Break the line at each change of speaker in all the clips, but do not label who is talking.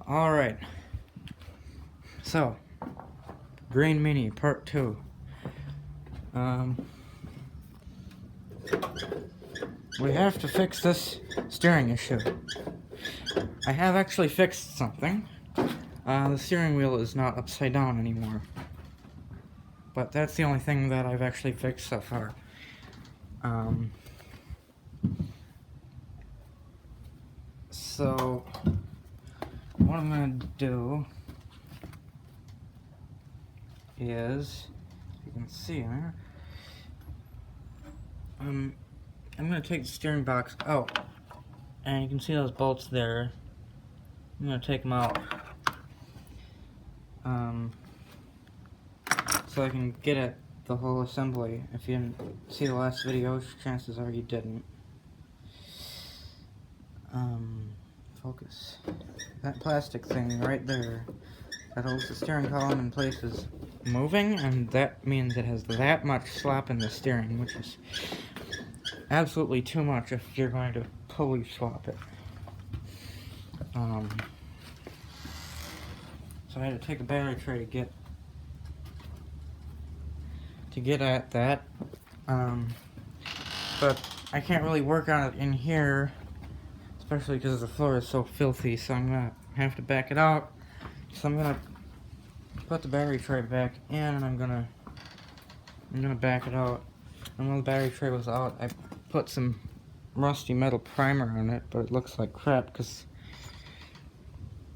Alright, so, Green Meanie, Part 2. We have to fix this steering issue. I have actually fixed something. The steering wheel is not upside down anymore. But that's the only thing that I've actually fixed so far. So, what I'm going to do is, if you can see there, I'm going to take the steering box out, and you can see those bolts there. I'm going to take them out, so I can get at the whole assembly. If you didn't see the last video, chances are you didn't. Focus. That plastic thing right there that holds the steering column in place is moving, and that means it has that much slop in the steering, which is absolutely too much if you're going to pulley swap it. So I had to take a battery tray to get at that, but I can't really work on it in here, especially because the floor is so filthy, so I'm gonna have to back it out. So I'm gonna put the battery tray back in, and I'm gonna back it out. And while the battery tray was out, I put some rusty metal primer on it, but it looks like crap because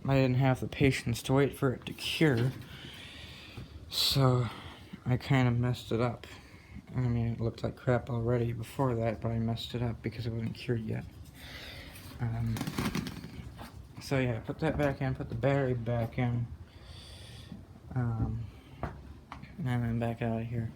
I didn't have the patience to wait for it to cure. So I kind of messed it up. I mean, it looked like crap already before that, but I messed it up because it wasn't cured yet. So yeah, put that back in, put the battery back in, and then back out of here.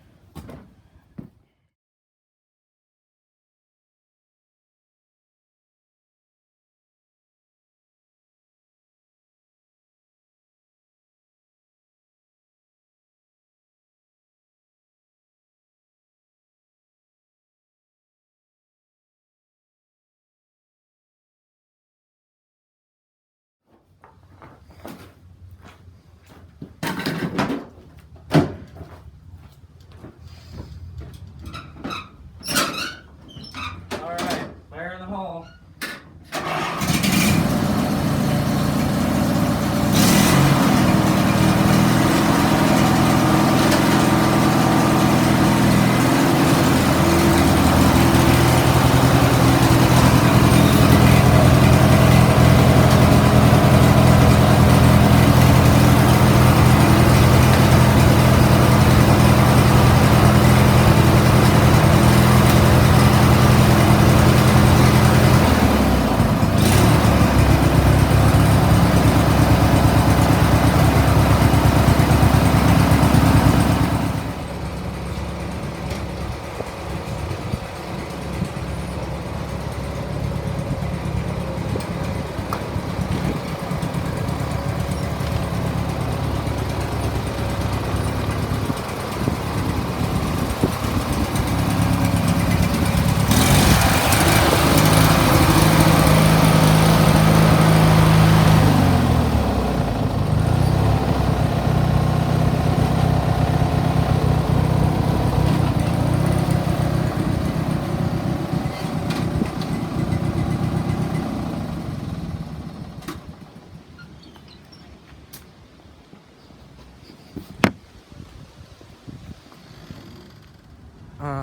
Alright, fire in the hole.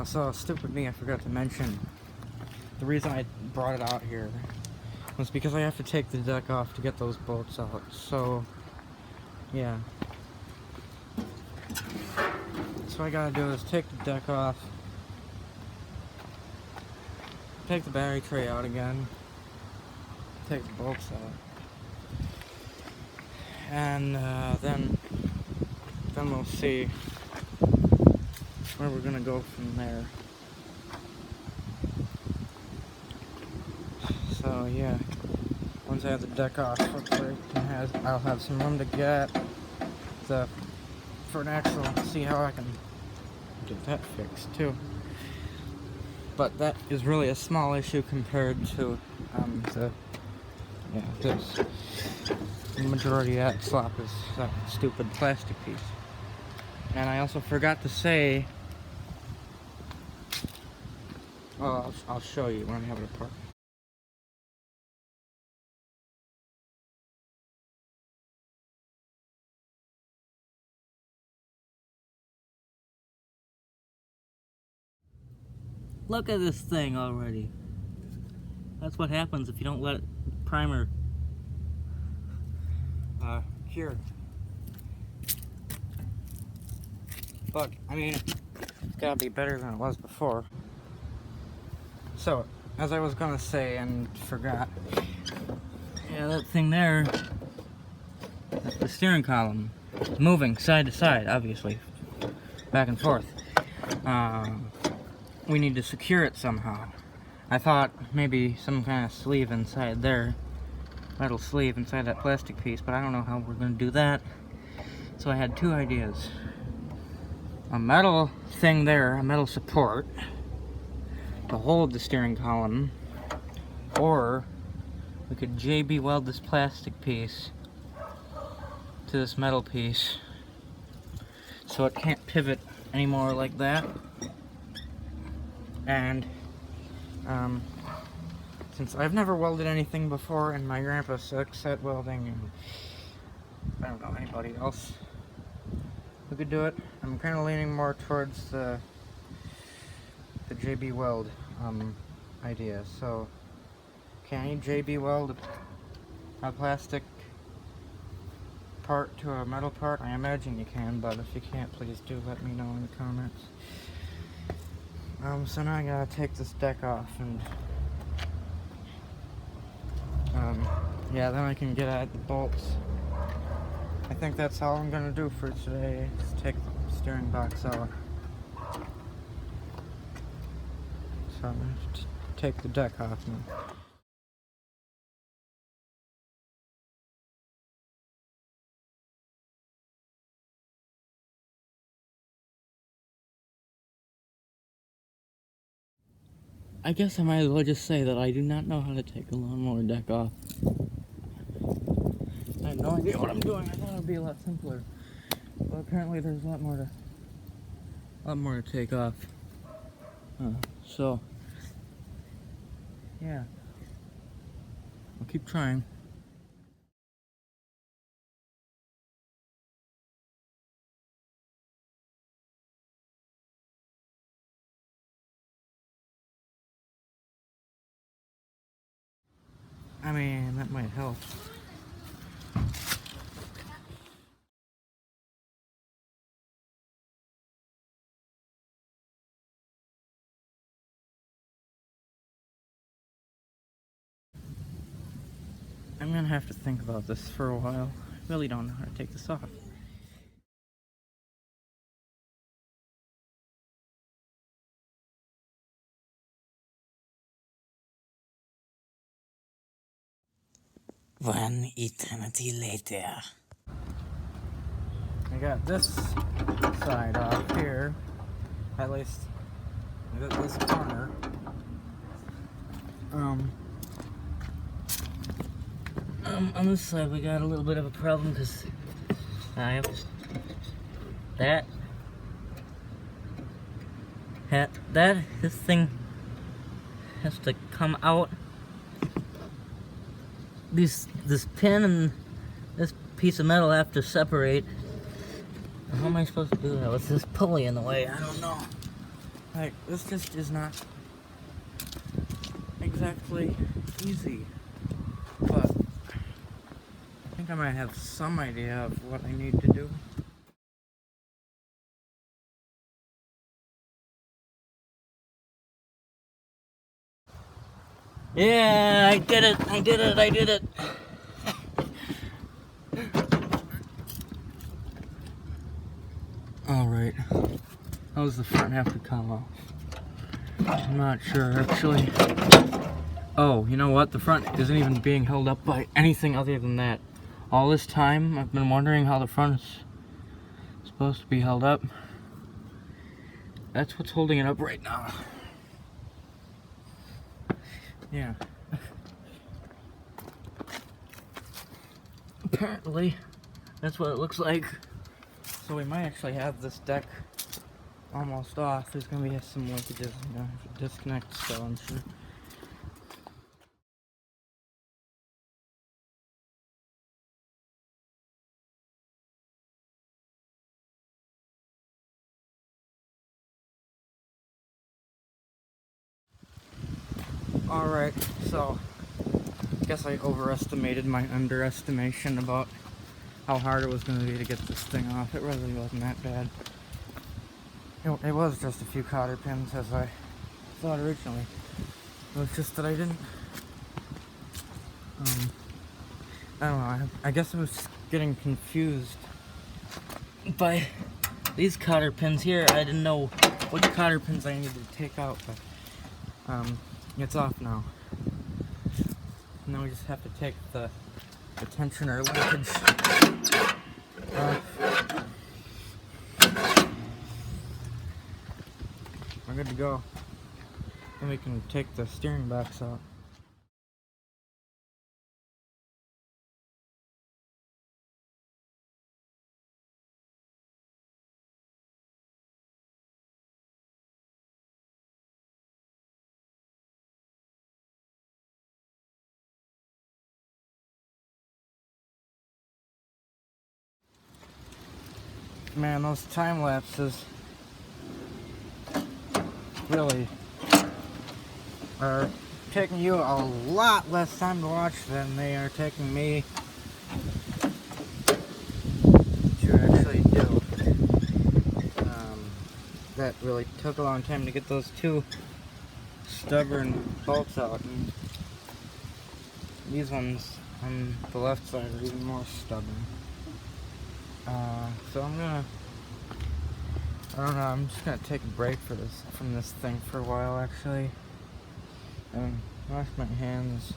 So stupid me, I forgot to mention, the reason I brought it out here was because I have to take the deck off to get those bolts out. So, yeah. So what I gotta do is take the deck off, take the battery tray out again, take the bolts out, and then we'll see where we're gonna go from there. So yeah, once I have the deck off, hopefully I'll have some room to get the front axle, see how I can get that fixed too. But that is really a small issue compared to this. the majority of that slop is that stupid plastic piece. And I also forgot to say, well, I'll show you when I have it apart. Look at this thing already. That's what happens if you don't let primer cure. But, I mean, it's gotta be better than it was before. So, as I was gonna say and forgot, yeah, that thing there, that's the steering column. It's moving side to side, obviously, back and forth. We need to secure it somehow. I thought maybe some kind of sleeve inside there, metal sleeve inside that plastic piece, but I don't know how we're gonna do that. So I had two ideas. A metal thing there, a metal support to hold the steering column, or we could JB weld this plastic piece to this metal piece so it can't pivot anymore like that. And since I've never welded anything before and my grandpa sucks at welding and I don't know anybody else who could do it, I'm kind of leaning more towards the JB weld idea. So can you JB weld a plastic part to a metal part? I imagine you can, but if you can't, please do let me know in the comments. So now I gotta take this deck off and yeah, then I can get at the bolts. I think that's all I'm gonna do for today, is take the steering box out. So I'm gonna take the deck off now. I guess I might as well just say that I do not know how to take a lawnmower deck off. I have no idea what I'm doing. I thought it would be a lot simpler. But apparently there's a lot more to take off. So, yeah. I'll keep trying. I mean, that might help. I'm gonna have to think about this for a while. I really don't know how to take this off. One eternity later. I got this side off here, at least this corner. On this side we got a little bit of a problem because I have to, this thing has to come out. This pin and this piece of metal have to separate. How am I supposed to do that with this pulley in the way? I don't know. Like, this just is not exactly easy. But I think I might have some idea of what I need to do. Yeah, I did it. Alright. How does the front have to come off? I'm not sure, actually. Oh, you know what? The front isn't even being held up by anything other than that. All this time, I've been wondering how the front is supposed to be held up. That's what's holding it up right now. Yeah. apparently that's what it looks like. So we might actually have this deck almost off. There's gonna be some linkages, you know, disconnect still and shit. Alright, so I guess I overestimated my underestimation about how hard it was going to be to get this thing off. It really wasn't that bad. It was just a few cotter pins as I thought originally. It was just that I didn't, I don't know, I guess I was getting confused by these cotter pins here. I didn't know which cotter pins I needed to take out, but it's off now. Now we just have to take the tensioner linkage off. We're good to go. Then we can take the steering box out. Man, those time lapses really are taking you a lot less time to watch than they are taking me to actually do. That really took a long time to get those two stubborn bolts out, and these ones on the left side are even more stubborn. So I don't know, I'm just gonna take a break from this thing for a while actually, and wash my hands.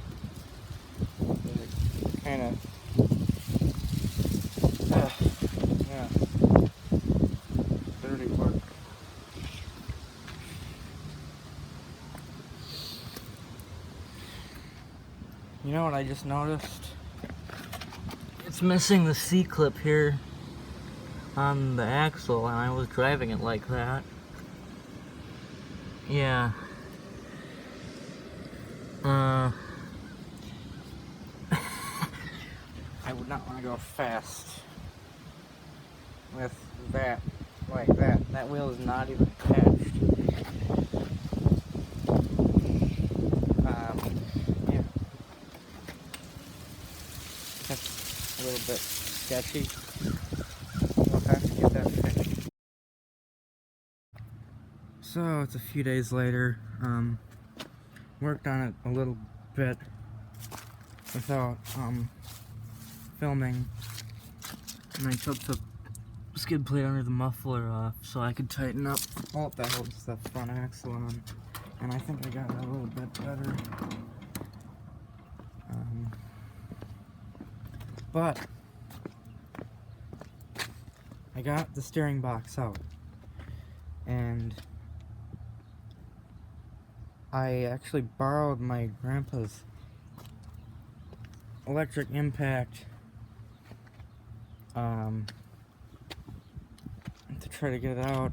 Kind of, yeah, dirty work. You know what I just noticed? It's missing the C-clip here on the axle, and I was driving it like that. Yeah. I would not want to go fast with that like that. That wheel is not even attached. Yeah. That's a little bit sketchy. We'll have to get that fixed. So it's a few days later. Worked on it a little bit without filming, and I took the skid plate under the muffler off so I could tighten up the bolt that holds the front axle on, and I think I got it a little bit better. But I got the steering box out, and I actually borrowed my grandpa's electric impact to try to get it out.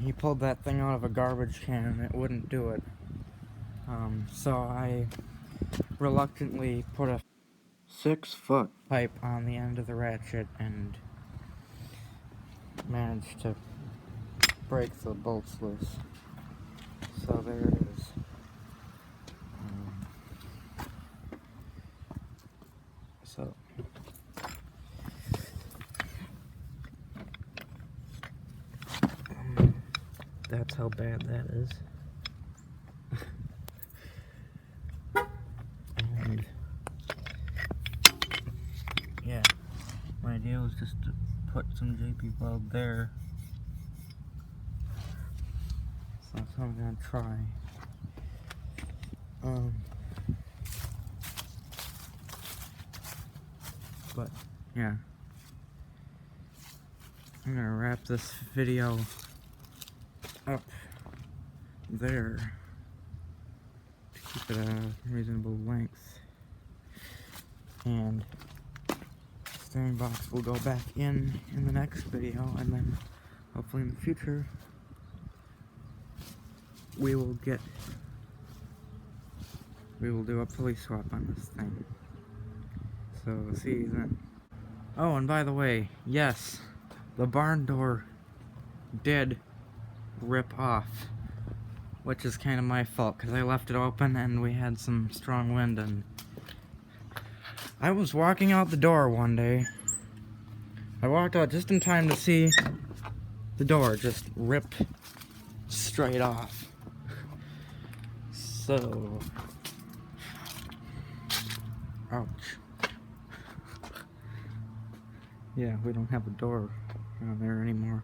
He pulled that thing out of a garbage can and it wouldn't do it. So I reluctantly put a 6-foot pipe on the end of the ratchet and managed to break the bolts loose. So there it is. So that's how bad that is. And yeah, my idea was just to put some JP weld there. So that's what I'm gonna try. But yeah, I'm gonna wrap this video up there to keep it a reasonable length. and steering box will go back in the next video, and then hopefully in the future we will do a pulley swap on this thing. So see you then. Oh, and by the way, yes, the barn door did rip off, which is kind of my fault because I left it open and we had some strong wind, and I was walking out the door one day. I walked out just in time to see the door just rip straight off. So, ouch. Yeah, we don't have a door around there anymore.